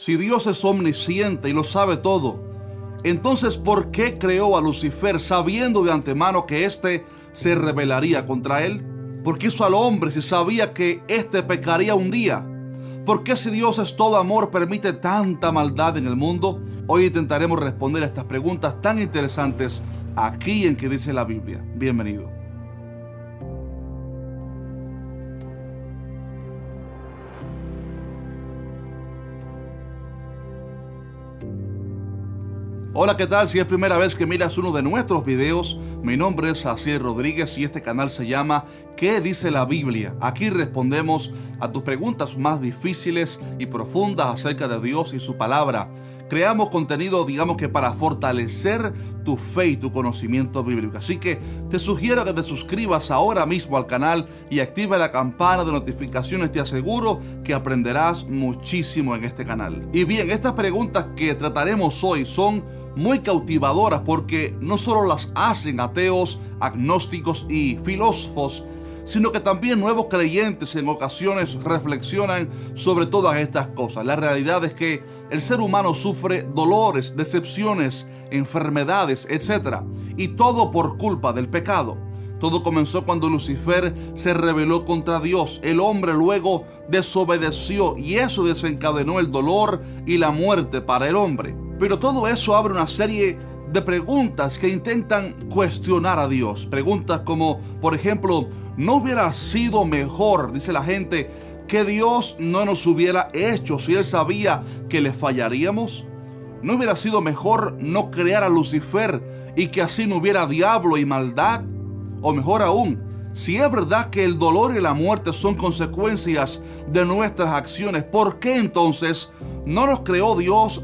Si Dios es omnisciente y lo sabe todo, entonces ¿por qué creó a Lucifer sabiendo de antemano que éste se rebelaría contra él? ¿Por qué hizo al hombre si sabía que éste pecaría un día? ¿Por qué, si Dios es todo amor, permite tanta maldad en el mundo? Hoy intentaremos responder a estas preguntas tan interesantes aquí en ¿Qué dice la Biblia? Bienvenido. Hola, ¿qué tal? Si es primera vez que miras uno de nuestros videos, mi nombre es Asier Rodríguez y este canal se llama ¿Qué dice la Biblia? Aquí respondemos a tus preguntas más difíciles y profundas acerca de Dios y su palabra. Creamos contenido, para fortalecer tu fe y tu conocimiento bíblico. Así que te sugiero que te suscribas ahora mismo al canal y active la campana de notificaciones. Te aseguro que aprenderás muchísimo en este canal. Y bien, estas preguntas que trataremos hoy son muy cautivadoras porque no solo las hacen ateos, agnósticos y filósofos, sino que también nuevos creyentes en ocasiones reflexionan sobre todas estas cosas. La realidad es que el ser humano sufre dolores, decepciones, enfermedades, etc. Y todo por culpa del pecado. Todo comenzó cuando Lucifer se rebeló contra Dios. El hombre luego desobedeció y eso desencadenó el dolor y la muerte para el hombre. Pero todo eso abre una serie de preguntas que intentan cuestionar a Dios. Preguntas como, por ejemplo, ¿no hubiera sido mejor, dice la gente, que Dios no nos hubiera hecho si Él sabía que le fallaríamos? ¿No hubiera sido mejor no crear a Lucifer y que así no hubiera diablo y maldad? O mejor aún, si es verdad que el dolor y la muerte son consecuencias de nuestras acciones, ¿por qué entonces no nos creó Dios,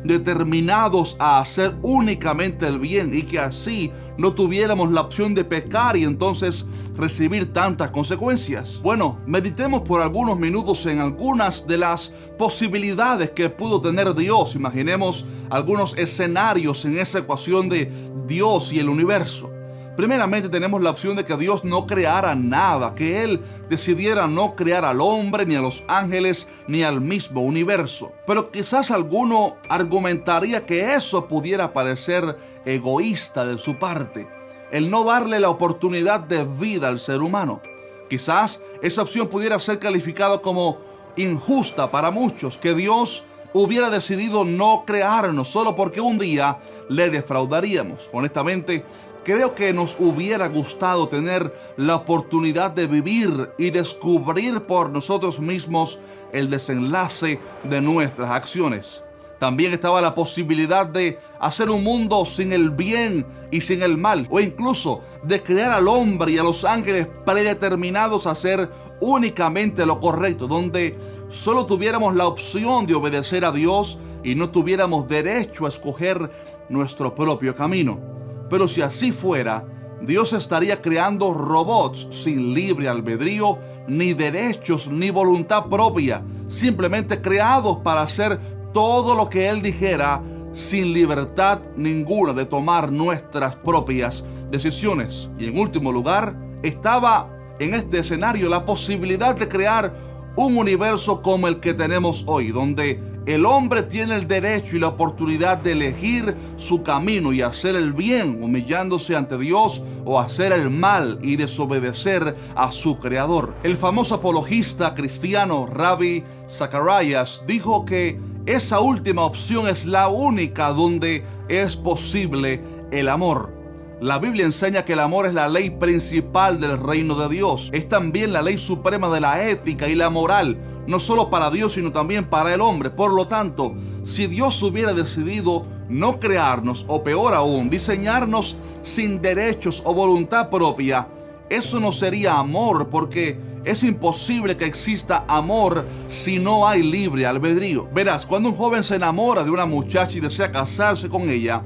determinados a hacer únicamente el bien y que así no tuviéramos la opción de pecar y entonces recibir tantas consecuencias? Bueno, meditemos por algunos minutos en algunas de las posibilidades que pudo tener Dios. Imaginemos algunos escenarios en esa ecuación de Dios y el universo. Primeramente tenemos la opción de que Dios no creara nada, que Él decidiera no crear al hombre, ni a los ángeles, ni al mismo universo. Pero quizás alguno argumentaría que eso pudiera parecer egoísta de su parte, el no darle la oportunidad de vida al ser humano. Quizás esa opción pudiera ser calificada como injusta para muchos, que Dios hubiera decidido no crearnos solo porque un día le defraudaríamos. Honestamente, creo que nos hubiera gustado tener la oportunidad de vivir y descubrir por nosotros mismos el desenlace de nuestras acciones. También estaba la posibilidad de hacer un mundo sin el bien y sin el mal, o incluso de crear al hombre y a los ángeles predeterminados a hacer únicamente lo correcto, donde solo tuviéramos la opción de obedecer a Dios y no tuviéramos derecho a escoger nuestro propio camino. Pero si así fuera, Dios estaría creando robots sin libre albedrío, ni derechos, ni voluntad propia, simplemente creados para hacer todo lo que Él dijera, sin libertad ninguna de tomar nuestras propias decisiones. Y en último lugar, estaba en este escenario la posibilidad de crear un universo como el que tenemos hoy, donde el hombre tiene el derecho y la oportunidad de elegir su camino y hacer el bien, humillándose ante Dios, o hacer el mal y desobedecer a su creador. El famoso apologista cristiano Ravi Zacharias dijo que esa última opción es la única donde es posible el amor. La Biblia enseña que el amor es la ley principal del reino de Dios. Es también la ley suprema de la ética y la moral, no solo para Dios, sino también para el hombre. Por lo tanto, si Dios hubiera decidido no crearnos, o peor aún, diseñarnos sin derechos o voluntad propia, eso no sería amor, porque es imposible que exista amor si no hay libre albedrío. Verás, cuando un joven se enamora de una muchacha y desea casarse con ella,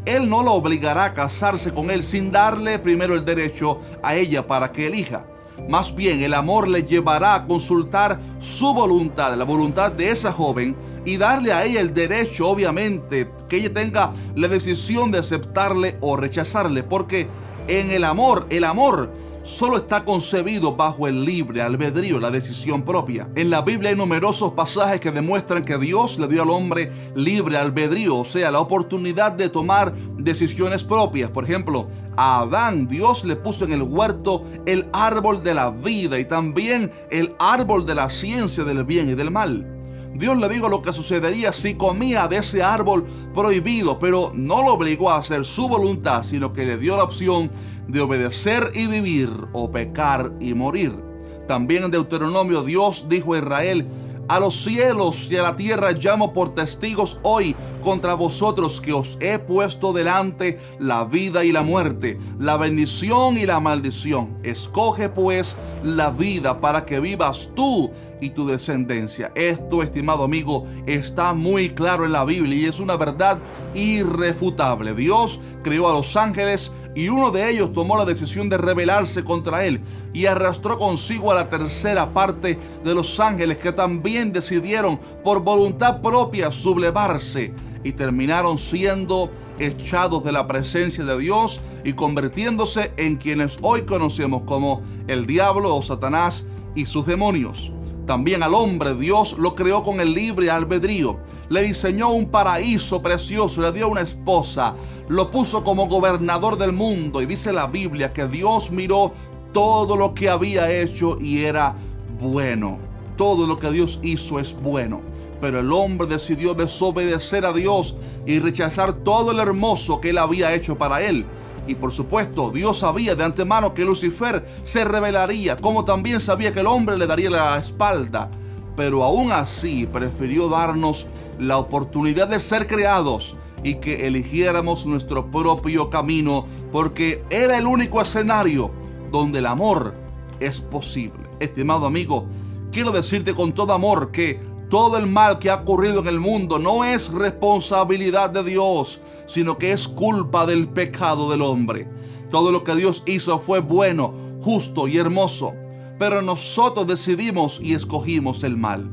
él no la obligará a casarse con él sin darle primero el derecho a ella para que elija. Más bien, el amor le llevará a consultar su voluntad, la voluntad de esa joven, y darle a ella el derecho, obviamente, que ella tenga la decisión de aceptarle o rechazarle. Porque en el amor solo está concebido bajo el libre albedrío, la decisión propia. En la Biblia hay numerosos pasajes que demuestran que Dios le dio al hombre libre albedrío, o sea, la oportunidad de tomar decisiones propias. Por ejemplo, a Adán Dios le puso en el huerto el árbol de la vida y también el árbol de la ciencia del bien y del mal. Dios le dijo lo que sucedería si comía de ese árbol prohibido, pero no lo obligó a hacer su voluntad, sino que le dio la opción de obedecer y vivir o pecar y morir. También en Deuteronomio Dios dijo a Israel: a los cielos y a la tierra llamo por testigos hoy contra vosotros que os he puesto delante la vida y la muerte, la bendición y la maldición. Escoge pues la vida para que vivas tú y tu descendencia. Esto, estimado amigo, está muy claro en la Biblia y es una verdad irrefutable. Dios creó a los ángeles y uno de ellos tomó la decisión de rebelarse contra él y arrastró consigo a la tercera parte de los ángeles, que también decidieron por voluntad propia sublevarse y terminaron siendo echados de la presencia de Dios y convirtiéndose en quienes hoy conocemos como el diablo o Satanás y sus demonios. También al hombre Dios lo creó con el libre albedrío. Le diseñó un paraíso precioso, le dio una esposa, lo puso como gobernador del mundo y dice la Biblia que Dios miró todo lo que había hecho y era bueno. Todo lo que Dios hizo es bueno. Pero el hombre decidió desobedecer a Dios y rechazar todo lo hermoso que él había hecho para él. Y por supuesto, Dios sabía de antemano que Lucifer se rebelaría, como también sabía que el hombre le daría la espalda. Pero aún así prefirió darnos la oportunidad de ser creados y que eligiéramos nuestro propio camino, porque era el único escenario donde el amor es posible. Estimado amigo, quiero decirte con todo amor que todo el mal que ha ocurrido en el mundo no es responsabilidad de Dios, sino que es culpa del pecado del hombre. Todo lo que Dios hizo fue bueno, justo y hermoso, pero nosotros decidimos y escogimos el mal.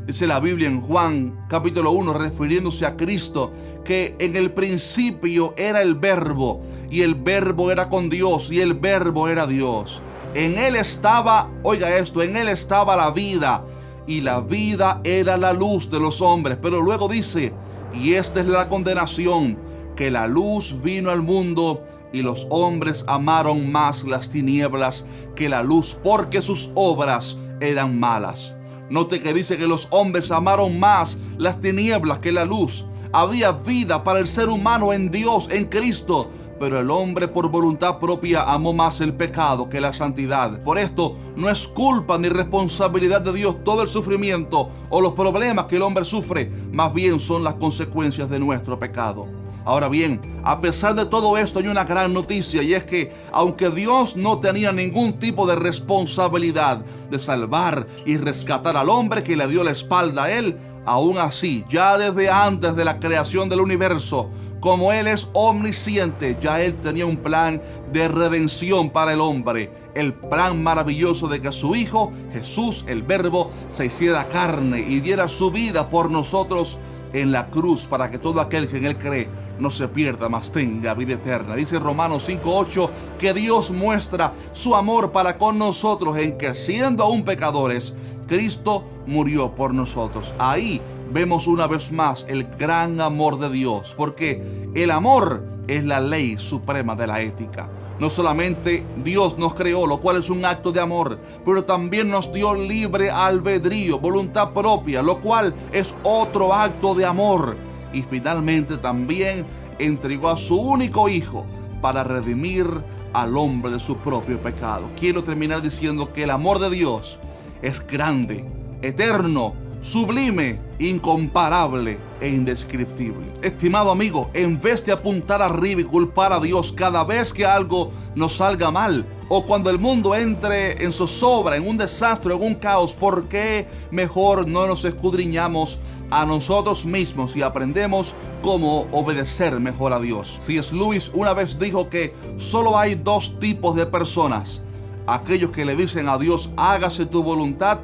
Dice la Biblia en Juan capítulo 1, refiriéndose a Cristo, que en el principio era el Verbo, y el Verbo era con Dios, y el Verbo era Dios. En Él estaba, oiga esto, en Él estaba la vida, y la vida era la luz de los hombres. Pero luego dice: y esta es la condenación, que la luz vino al mundo y los hombres amaron más las tinieblas que la luz, porque sus obras eran malas. Note que dice que los hombres amaron más las tinieblas que la luz. Había vida para el ser humano en Dios, en Cristo, pero el hombre por voluntad propia amó más el pecado que la santidad. Por esto no es culpa ni responsabilidad de Dios todo el sufrimiento o los problemas que el hombre sufre, más bien son las consecuencias de nuestro pecado. Ahora bien, a pesar de todo esto hay una gran noticia, y es que aunque Dios no tenía ningún tipo de responsabilidad de salvar y rescatar al hombre que le dio la espalda a él, aún así, ya desde antes de la creación del universo, como Él es omnisciente, ya Él tenía un plan de redención para el hombre. El plan maravilloso de que su Hijo, Jesús, el Verbo, se hiciera carne y diera su vida por nosotros en la cruz, para que todo aquel que en Él cree no se pierda, mas tenga vida eterna. Dice Romanos 5:8 que Dios muestra su amor para con nosotros en que, siendo aún pecadores, Cristo murió por nosotros. Ahí vemos una vez más el gran amor de Dios, porque el amor es la ley suprema de la ética. No solamente Dios nos creó, lo cual es un acto de amor, pero también nos dio libre albedrío, voluntad propia, lo cual es otro acto de amor. Y finalmente también entregó a su único Hijo para redimir al hombre de su propio pecado. Quiero terminar diciendo que el amor de Dios es grande, eterno, sublime, incomparable e indescriptible. Estimado amigo, en vez de apuntar arriba y culpar a Dios cada vez que algo nos salga mal, o cuando el mundo entre en zozobra, en un desastre, en un caos, ¿por qué mejor no nos escudriñamos a nosotros mismos y aprendemos cómo obedecer mejor a Dios? C.S. Lewis una vez dijo que solo hay dos tipos de personas: aquellos que le dicen a Dios, hágase tu voluntad,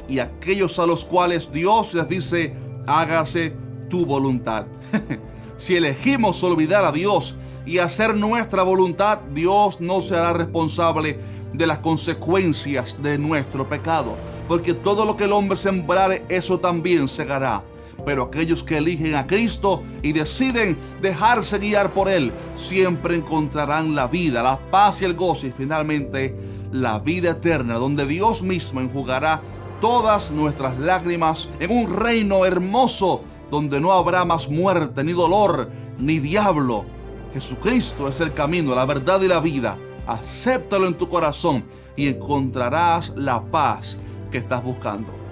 y aquellos a los cuales Dios les dice, hágase tu voluntad. Si elegimos olvidar a Dios y hacer nuestra voluntad, Dios no será responsable de las consecuencias de nuestro pecado, porque todo lo que el hombre sembrare, eso también segará. Pero aquellos que eligen a Cristo y deciden dejarse guiar por Él, siempre encontrarán la vida, la paz y el gozo, y finalmente la vida eterna, donde Dios mismo enjugará todas nuestras lágrimas en un reino hermoso, donde no habrá más muerte, ni dolor, ni diablo. Jesucristo es el camino, la verdad y la vida. Acéptalo en tu corazón y encontrarás la paz que estás buscando.